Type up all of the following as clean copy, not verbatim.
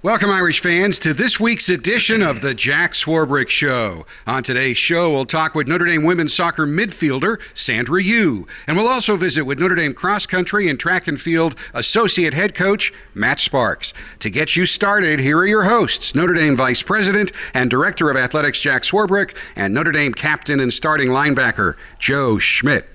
Welcome, Irish fans, to this week's edition of the Jack Swarbrick Show. On today's show, we'll talk with Notre Dame women's soccer midfielder Sandra Yu. And we'll also visit with Notre Dame cross country and track and field associate head coach Matt Sparks. To get you started, here are your hosts, Notre Dame Vice President and Director of Athletics Jack Swarbrick and Notre Dame captain and starting linebacker Joe Schmidt.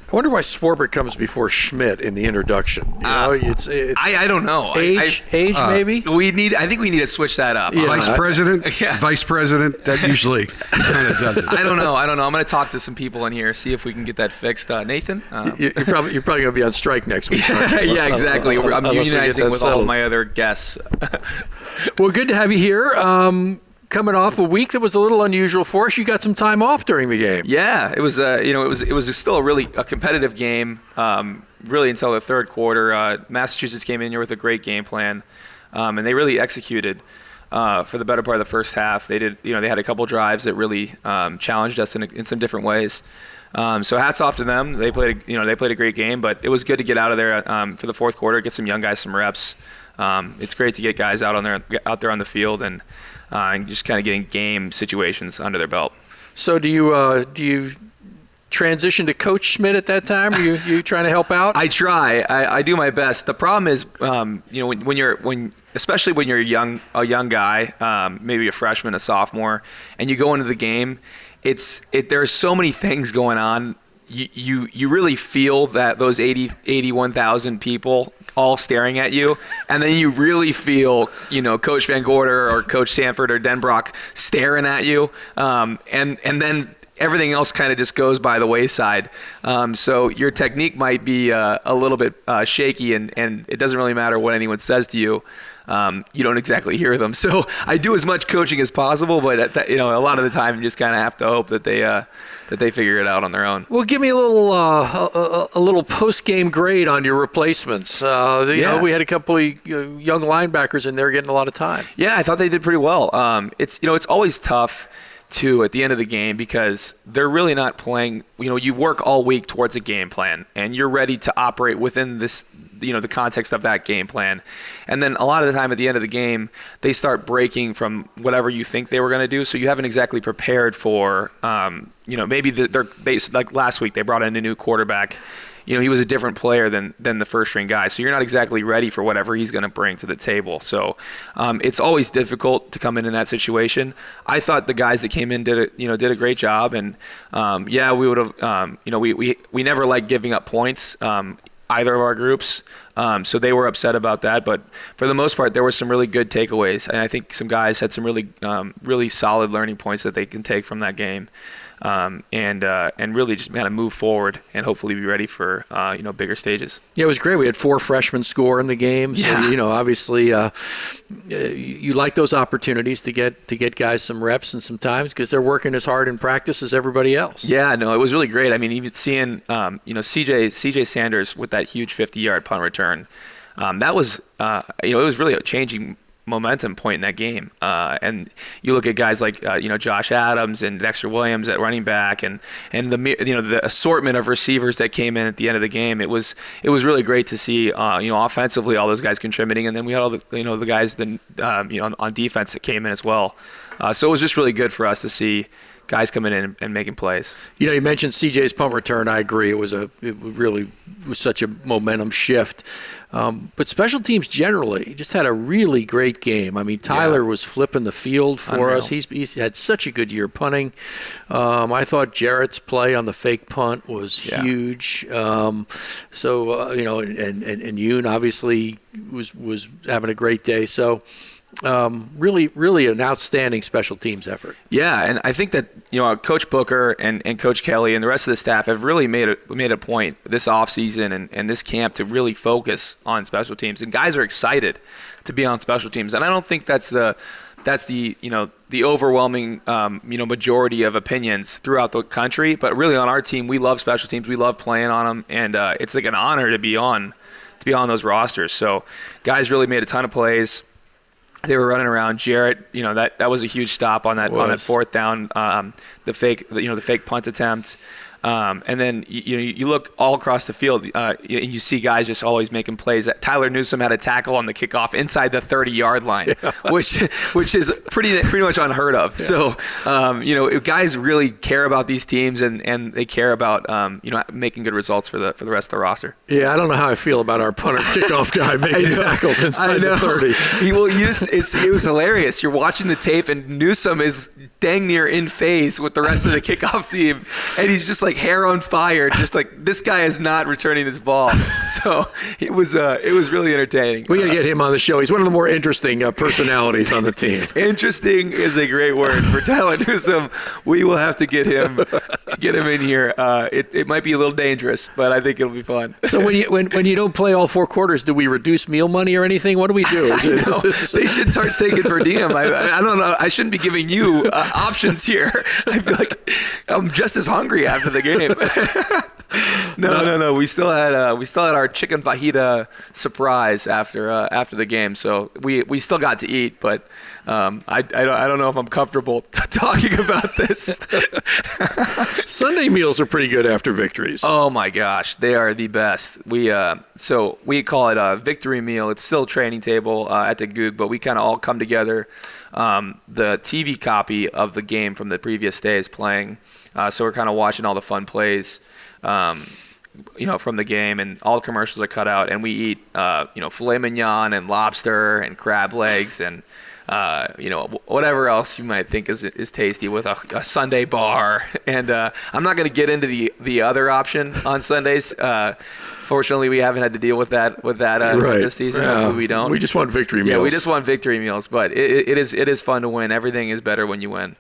I wonder why Swarbrick comes before Schmidt in the introduction. It's I don't know. Age, maybe? I think we need to switch that up. Yeah. Vice President, that usually kind of does it. I don't know. I'm going to talk to some people in here, see if we can get that fixed. Nathan? You're probably going to be on strike next week. Yeah, exactly. I'm unionizing with all of my other guests. Well, good to have you here. Coming off a week that was a little unusual for us, you got some time off during the game. Yeah, it was. It was still a competitive game. Really until the third quarter. Massachusetts came in here with a great game plan, and they really executed for the better part of the first half. They did. They had a couple drives that really challenged us in some different ways. So hats off to them. They played a great game, but it was good to get out of there for the fourth quarter, get some young guys some reps. It's great to get guys out there on the field and just kind of getting game situations under their belt. So do you transition to Coach Schmidt at that time? Are you trying to help out? I try. I do my best. The problem is, especially when you're a young guy, maybe a freshman, a sophomore, and you go into the game, there are so many things going on. You really feel that those 81,000 people all staring at you, and then you really feel, Coach Van Gorder or Coach Sanford or Denbrock staring at you, and then everything else kind of just goes by the wayside. So your technique might be a little bit shaky, and it doesn't really matter what anyone says to you. You don't exactly hear them. So I do as much coaching as possible, but a lot of the time you just kind of have to hope that they figure it out on their own. Well, give me a little post-game grade on your replacements. We had a couple of young linebackers in there getting a lot of time. Yeah, I thought they did pretty well. It's always tough too at the end of the game because they're really not playing. You work all week towards a game plan, and you're ready to operate within this. The context of that game plan. And then a lot of the time at the end of the game, they start breaking from whatever you think they were going to do. So you haven't exactly prepared for, maybe like last week, they brought in a new quarterback. He was a different player than the first string guy. So you're not exactly ready for whatever he's going to bring to the table. So it's always difficult to come in that situation. I thought the guys that came in did a great job. And we would have, we never like giving up points. Either of our groups, so they were upset about that. But for the most part, there were some really good takeaways, and I think some guys had some really solid learning points that they can take from that game, and really just kind of move forward and hopefully be ready for bigger stages. Yeah, it was great. We had 4 freshmen score in the game, so obviously you like those opportunities to get guys some reps and some times because they're working as hard in practice as everybody else. Yeah, no, it was really great. I mean, even seeing CJ Sanders with that huge 50-yard punt return, that was it was really a changing momentum point in that game. And you look at guys like Josh Adams and Dexter Williams at running back, and the assortment of receivers that came in at the end of the game. It was really great to see offensively all those guys contributing, and then we had all the guys on defense that came in as well. So it was just really good for us to see guys coming in and making plays. You mentioned CJ's punt return. I agree. It really was such a momentum shift. But special teams generally just had a really great game. I mean, Tyler was flipping the field for us. He's had such a good year punting. I thought Jarrett's play on the fake punt was huge. And Yoon obviously was having a great day. So really an outstanding special teams effort. Yeah, and I think that Coach Booker and Coach Kelly and the rest of the staff have really made a point this offseason and this camp to really focus on special teams. And guys are excited to be on special teams. And I don't think that's the overwhelming majority of opinions throughout the country. But really on our team, we love special teams. We love playing on them, and it's like an honor to be on those rosters. So guys really made a ton of plays. They were running around. Jarrett, that was a huge stop on that fourth down. The fake punt attempt. And then you look all across the field and you see guys just always making plays. Tyler Newsome had a tackle on the kickoff inside the 30-yard line, which is pretty much unheard of. Yeah. So guys really care about these teams and they care about making good results for the rest of the roster. Yeah, I don't know how I feel about our punter kickoff guy making tackles inside the 30. It was hilarious. You're watching the tape and Newsome is dang near in phase with the rest of the kickoff team, and he's just like hair on fire, just like this guy is not returning this ball. So it was really entertaining. We got to get him on the show. He's one of the more interesting personalities on the team. Interesting is a great word for Tyler Newsome. We will have to get him in here. It might be a little dangerous, but I think it'll be fun. So when you don't play all 4 quarters, do we reduce meal money or anything? What do we do? They should start taking per diem. I don't know. I shouldn't be giving you options here. I feel like I'm just as hungry after the game. No. We still had our chicken fajita surprise after the game, so we still got to eat, but I don't know if I'm comfortable talking about this. Sunday meals are pretty good after victories. Oh my gosh, they are the best. We call it a victory meal. It's still training table at the Goog, but we kind of all come together. The TV copy of the game from the previous day is playing, so we're kind of watching all the fun plays. From the game, and all the commercials are cut out, and we eat, filet mignon and lobster and crab legs and, whatever else you might think is tasty with a Sunday bar. And I'm not going to get into the other option on Sundays. Fortunately, we haven't had to deal with that right. this season. Hopefully we don't. We just want victory meals. Yeah, we just want victory meals, but it is fun to win. Everything is better when you win.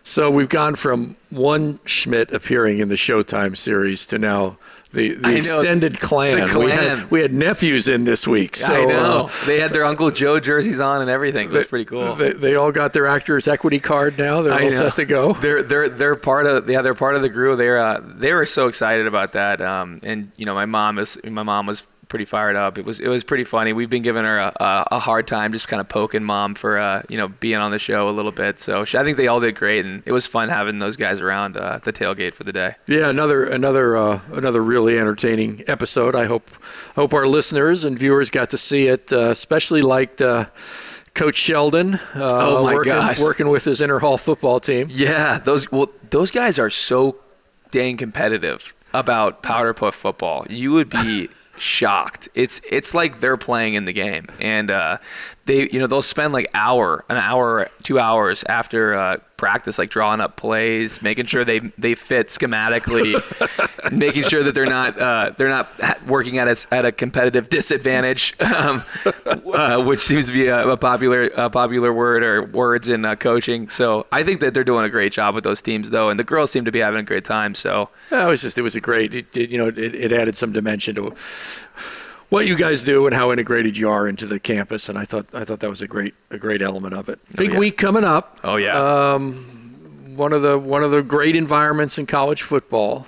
So we've gone from one Schmidt appearing in the Showtime series to now the extended clan. The clan. We had nephews in this week. So, I know. They had their Uncle Joe jerseys on and everything. It was pretty cool. They all got their Actors Equity card now. They're all set to go. They're part of the crew. They were so excited about that. And my mom was pretty fired up. It was pretty funny. We've been giving her a hard time, just kind of poking Mom for being on the show a little bit. So I think they all did great, and it was fun having those guys around the tailgate for the day. Yeah, another really entertaining episode. I hope our listeners and viewers got to see it. Especially liked Coach Sheldon working with his inter-hall football team. Yeah, those guys are so dang competitive about powder puff football. You would be shocked. It's like they're playing in the game, and they'll spend like an hour, 2 hours after practice, like drawing up plays, making sure they fit schematically, making sure that they're not working at a competitive disadvantage, which seems to be a popular word or words in coaching. So I think that they're doing a great job with those teams, though, and the girls seem to be having a great time. So it was a great. It added some dimension to what you guys do and how integrated you are into the campus, and I thought that was a great element of it. Big week coming up. Oh yeah. One of the great environments in college football.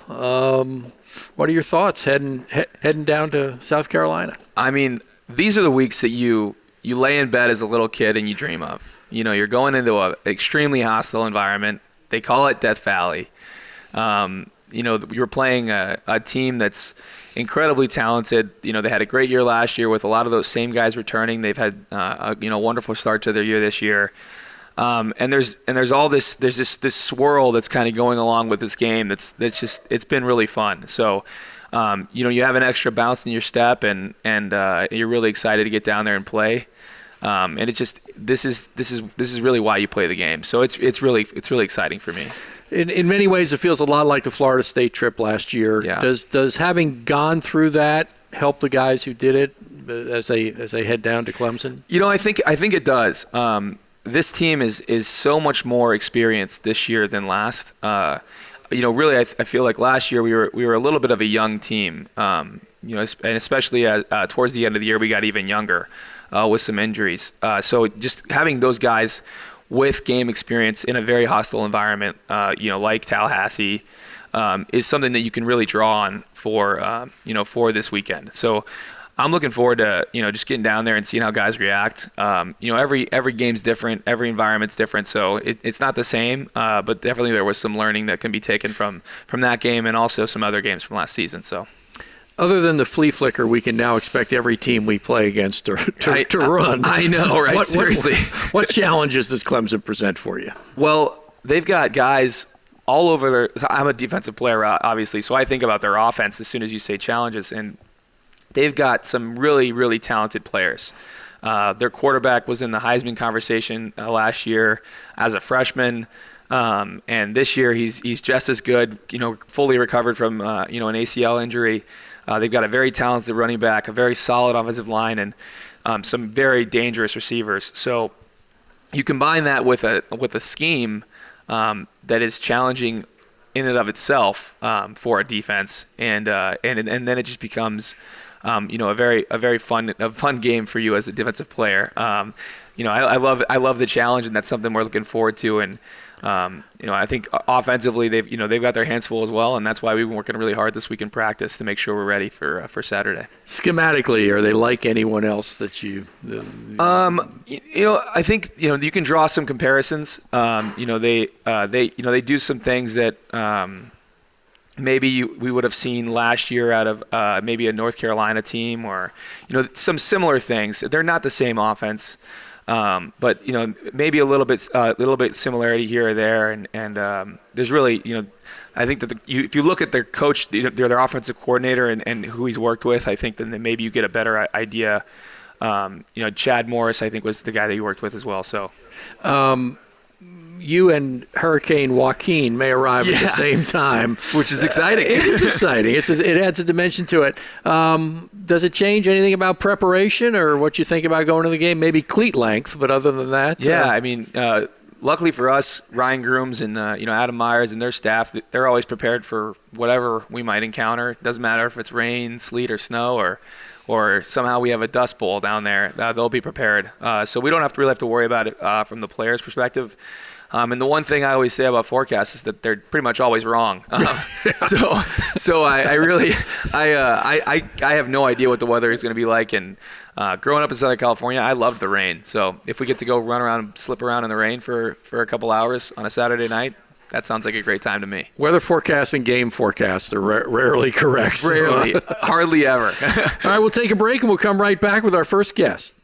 What are your thoughts heading down to South Carolina? I mean, these are the weeks that you lay in bed as a little kid and you dream of. You're going into an extremely hostile environment. They call it Death Valley. You're playing a team that's incredibly talented. They had a great year last year with a lot of those same guys returning. They've had a wonderful start to their year this year. And there's all this swirl that's kind of going along with this game. It's been really fun. So you have an extra bounce in your step, and you're really excited to get down there and play. And this is really why you play the game. So it's really exciting for me. In many ways, it feels a lot like the Florida State trip last year. Yeah. Does having gone through that help the guys who did it as they head down to Clemson? I think it does. This team is so much more experienced this year than last. Really, I feel like last year we were a little bit of a young team. And especially towards the end of the year, we got even younger with some injuries. So just having those guys with game experience in a very hostile environment, like Tallahassee, is something that you can really draw on for this weekend. So I'm looking forward to, just getting down there and seeing how guys react. Every game's different, every environment's different, so it's not the same. But definitely there was some learning that can be taken from that game and also some other games from last season. So. Other than the flea flicker, we can now expect every team we play against to run. I know, right? Seriously. What challenges does Clemson present for you? Well, they've got guys all over I'm a defensive player, obviously, so I think about their offense as soon as you say challenges, and they've got some really, really talented players. Their quarterback was in the Heisman conversation last year as a freshman, and this year he's just as good. Fully recovered from an ACL injury. They've got a very talented running back, a very solid offensive line, and some very dangerous receivers. So you combine that with a scheme that is challenging in and of itself for a defense, and then it just becomes a very fun game for you as a defensive player. I love the challenge, and that's something we're looking forward to. And I think offensively they've got their hands full as well, and that's why we've been working really hard this week in practice to make sure we're ready for Saturday. Schematically, are they like anyone else that you? I think you can draw some comparisons. They do some things that maybe we would have seen last year out of maybe a North Carolina team, or some similar things. They're not the same offense. But maybe a little bit similarity here or there, and there's really I think that if you look at their coach, their offensive coordinator, and who he's worked with, I think then maybe you get a better idea. Chad Morris, I think, was the guy that you worked with as well. So. You and Hurricane Joaquin may arrive at the same time, which is exciting. It is exciting. It adds a dimension to it. Does it change anything about preparation or what you think about going to the game? Maybe cleat length, but other than that, luckily for us, Ryan Grooms and Adam Myers and their staff, they're always prepared for whatever we might encounter. It doesn't matter if it's rain, sleet, or snow, or somehow we have a dust bowl down there. They'll be prepared, so we don't really have to worry about it from the players' perspective. And the one thing I always say about forecasts is that they're pretty much always wrong. So I have no idea what the weather is going to be like. And growing up in Southern California, I loved the rain. So if we get to go run around and slip around in the rain for a couple hours on a Saturday night, that sounds like a great time to me. Weather forecasts and game forecasts are rarely correct. Rarely. Hardly ever. All right, we'll take a break and we'll come right back with our first guest.